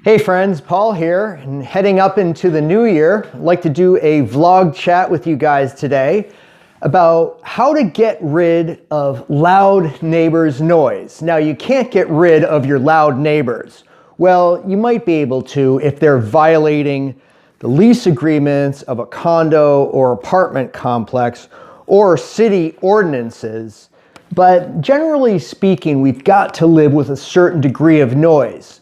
Hey friends, Paul here, and heading up into the new year. I'd like to do a vlog chat with you guys today about how to get rid of loud neighbors' noise. Now, you can't get rid of your loud neighbors. Well, you might be able to if they're violating the lease agreements of a condo or apartment complex or city ordinances. But generally speaking, we've got to live with a certain degree of noise.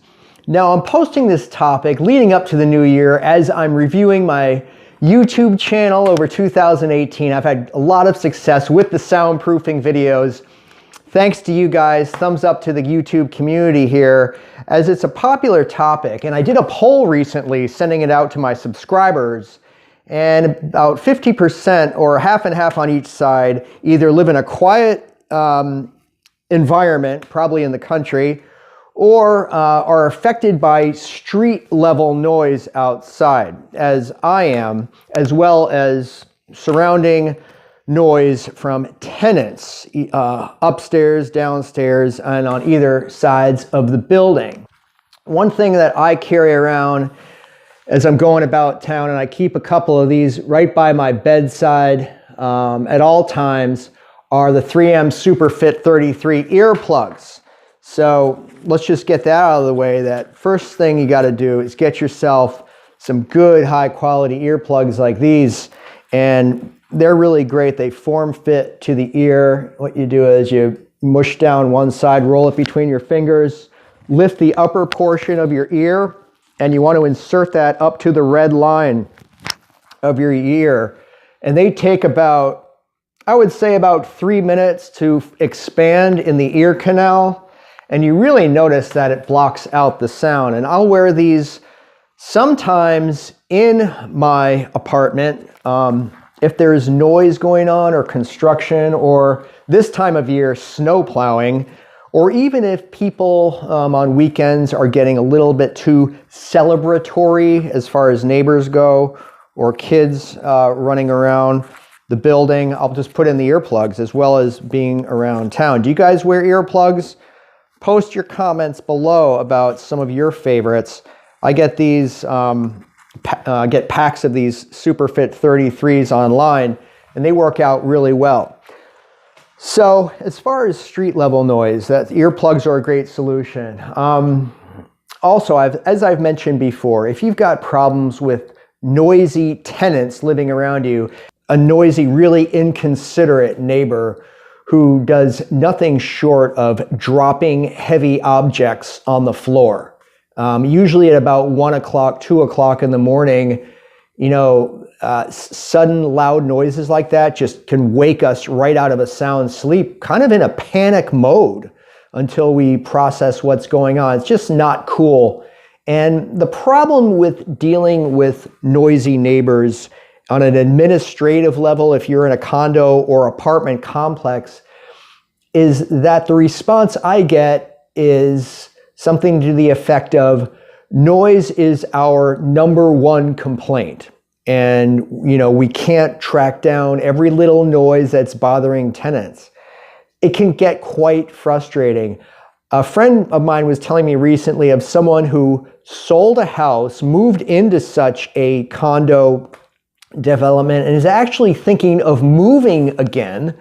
Now, I'm posting this topic leading up to the new year as I'm reviewing my YouTube channel over 2018. I've had a lot of success with the soundproofing videos. Thanks to you guys. Thumbs up to the YouTube community here, as it's a popular topic. And I did a poll recently sending it out to my subscribers, and about 50% or half and half on each side either live in a quiet environment, probably in the country, or are affected by street level noise outside, as I am, as well as surrounding noise from tenants upstairs, downstairs, and on either sides of the building. One thing that I carry around as I'm going about town, and I keep a couple of these right by my bedside at all times, are the 3M SuperFit 33 earplugs. So let's just get that out of the way. That first thing you got to do is get yourself some good high quality earplugs like these, and they're really great. They form fit to the ear. What you do is you mush down one side, roll it between your fingers, lift the upper portion of your ear, and you want to insert that up to the red line of your ear. And they take about, I would say, about 3 minutes to expand in the ear canal. And you really notice that it blocks out the sound. And I'll wear these sometimes in my apartment if there's noise going on or construction, or this time of year, snow plowing, or even if people on weekends are getting a little bit too celebratory as far as neighbors go, or kids running around the building. I'll just put in the earplugs, as well as being around town. Do you guys wear earplugs? Post your comments below about some of your favorites. I get these, get packs of these SuperFit 33s online, and they work out really well. So as far as street level noise, that earplugs are a great solution. Also, as I've mentioned before, if you've got problems with noisy tenants living around you, a noisy, really inconsiderate neighbor who does nothing short of dropping heavy objects on the floor. Usually at about 1 o'clock, 2 o'clock in the morning, sudden loud noises like that just can wake us right out of a sound sleep, kind of in a panic mode until we process what's going on. It's just not cool. And the problem with dealing with noisy neighbors on an administrative level, if you're in a condo or apartment complex, is that the response I get is something to the effect of, noise is our #1 complaint. And, we can't track down every little noise that's bothering tenants. It can get quite frustrating. A friend of mine was telling me recently of someone who sold a house, moved into such a condo development, and is actually thinking of moving again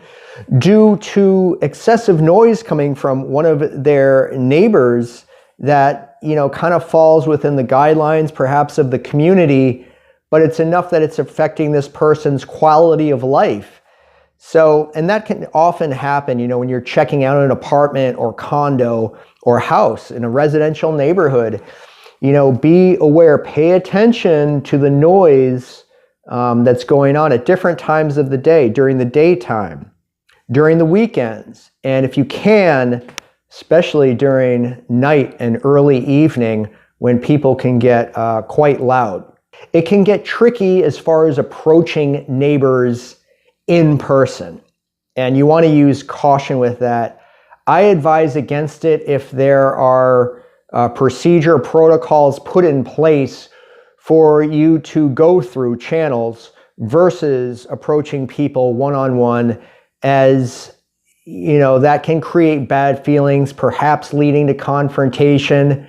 due to excessive noise coming from one of their neighbors that, kind of falls within the guidelines perhaps of the community, but it's enough that it's affecting this person's quality of life. So, and that can often happen, when you're checking out an apartment or condo or house in a residential neighborhood. Be aware, pay attention to the noise that's going on at different times of the day, during the daytime, during the weekends, and if you can, especially during night and early evening when people can get quite loud. It can get tricky as far as approaching neighbors in person, and you want to use caution with that. I advise against it if there are procedure protocols put in place for you to go through channels versus approaching people one-on-one, as that can create bad feelings, perhaps leading to confrontation.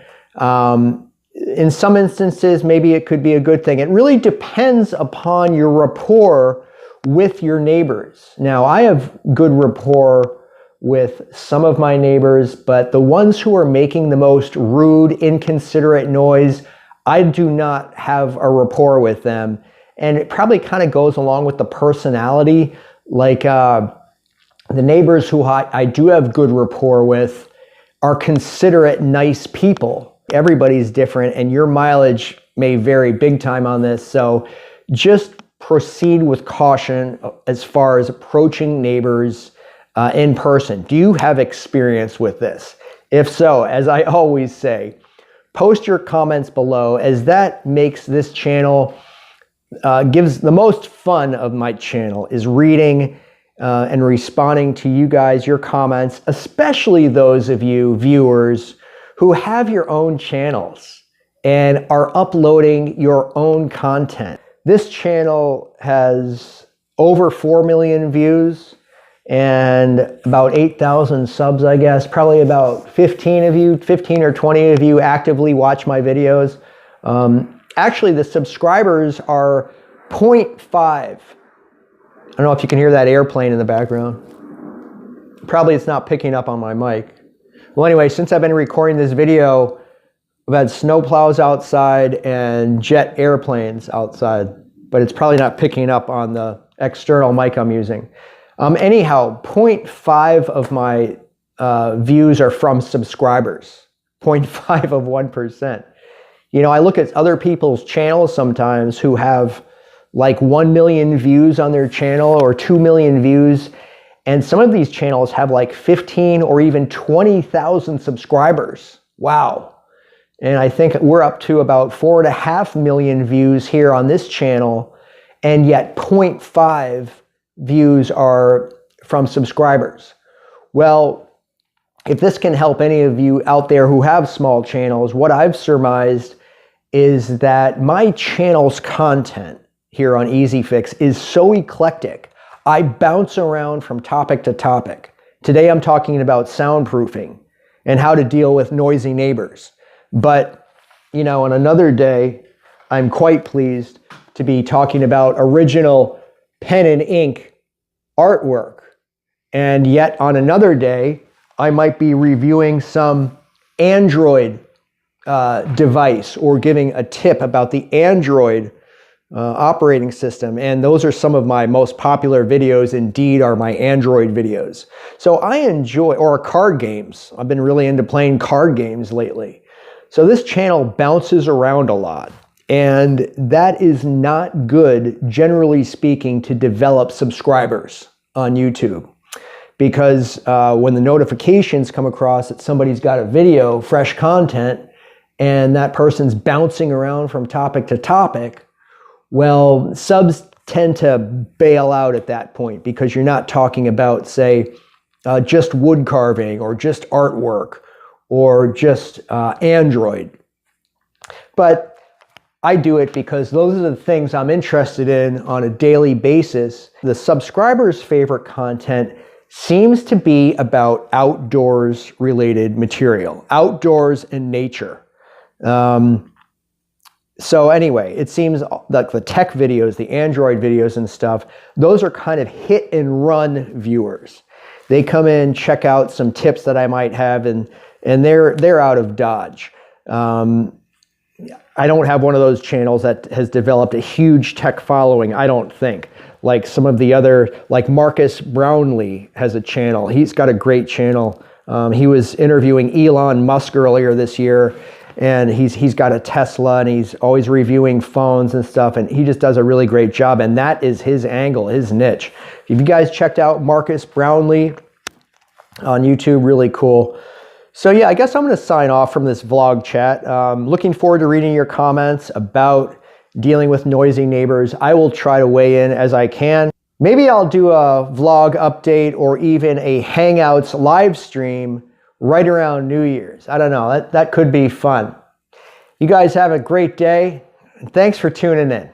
in some instances, maybe it could be a good thing. It really depends upon your rapport with your neighbors. Now, I have good rapport with some of my neighbors, but the ones who are making the most rude, inconsiderate noise, I do not have a rapport with them. And it probably kind of goes along with the personality. Like the neighbors who I do have good rapport with are considerate, nice people. Everybody's different, and your mileage may vary big time on this. So just proceed with caution as far as approaching neighbors in person. Do you have experience with this? If so, as I always say, post your comments below, as that makes this channel, gives the most fun of my channel is reading and responding to you guys, your comments, especially those of you viewers who have your own channels and are uploading your own content. This channel has over 4 million views and about 8,000 subs, I guess. Probably about 15 or 20 of you actively watch my videos. Actually, the subscribers are 0.5. I don't know if you can hear that airplane in the background. Probably it's not picking up on my mic. Well, anyway, since I've been recording this video, I've had snowplows outside and jet airplanes outside, but it's probably not picking up on the external mic I'm using. Anyhow, 0.5 of my views are from subscribers, 0.5 of 1%. You know, I look at other people's channels sometimes who have like 1 million views on their channel or 2 million views. And some of these channels have like 15 or even 20,000 subscribers. Wow. And I think we're up to about 4.5 million views here on this channel. And yet 0.5 views are from subscribers. Well, if this can help any of you out there who have small channels, what I've surmised is that my channel's content here on Easy Fix is so eclectic. I bounce around from topic to topic. Today I'm talking about soundproofing and how to deal with noisy neighbors. But, you know, on another day, I'm quite pleased to be talking about original pen and ink artwork. And yet on another day, I might be reviewing some Android device or giving a tip about the Android operating system, and those are some of my most popular videos. Indeed, are my Android videos. So I enjoy, or card games. I've been really into playing card games lately. So this channel bounces around a lot, and that is not good, generally speaking, to develop subscribers on YouTube. Because when the notifications come across that somebody's got a video, fresh content, and that person's bouncing around from topic to topic, well, subs tend to bail out at that point because you're not talking about, say, just wood carving or just artwork or just Android. But I do it because those are the things I'm interested in on a daily basis. The subscribers' favorite content seems to be about outdoors related material, outdoors and nature. So anyway, it seems like the tech videos, the Android videos and stuff, those are kind of hit and run viewers. They come in, check out some tips that I might have, and they're out of Dodge. I don't have one of those channels that has developed a huge tech following, I don't think. Like some of the other, like Marcus Brownlee has a channel. He's got a great channel. He was interviewing Elon Musk earlier this year, and he's got a Tesla, and he's always reviewing phones and stuff, and he just does a really great job, and that is his angle, his niche. If you guys checked out Marcus Brownlee on YouTube, really cool. So yeah, I guess I'm going to sign off from this vlog chat. Looking forward to reading your comments about dealing with noisy neighbors. I will try to weigh in as I can. Maybe I'll do a vlog update or even a Hangouts live stream right around New Year's. I don't know, that could be fun. You guys have a great day, and thanks for tuning in.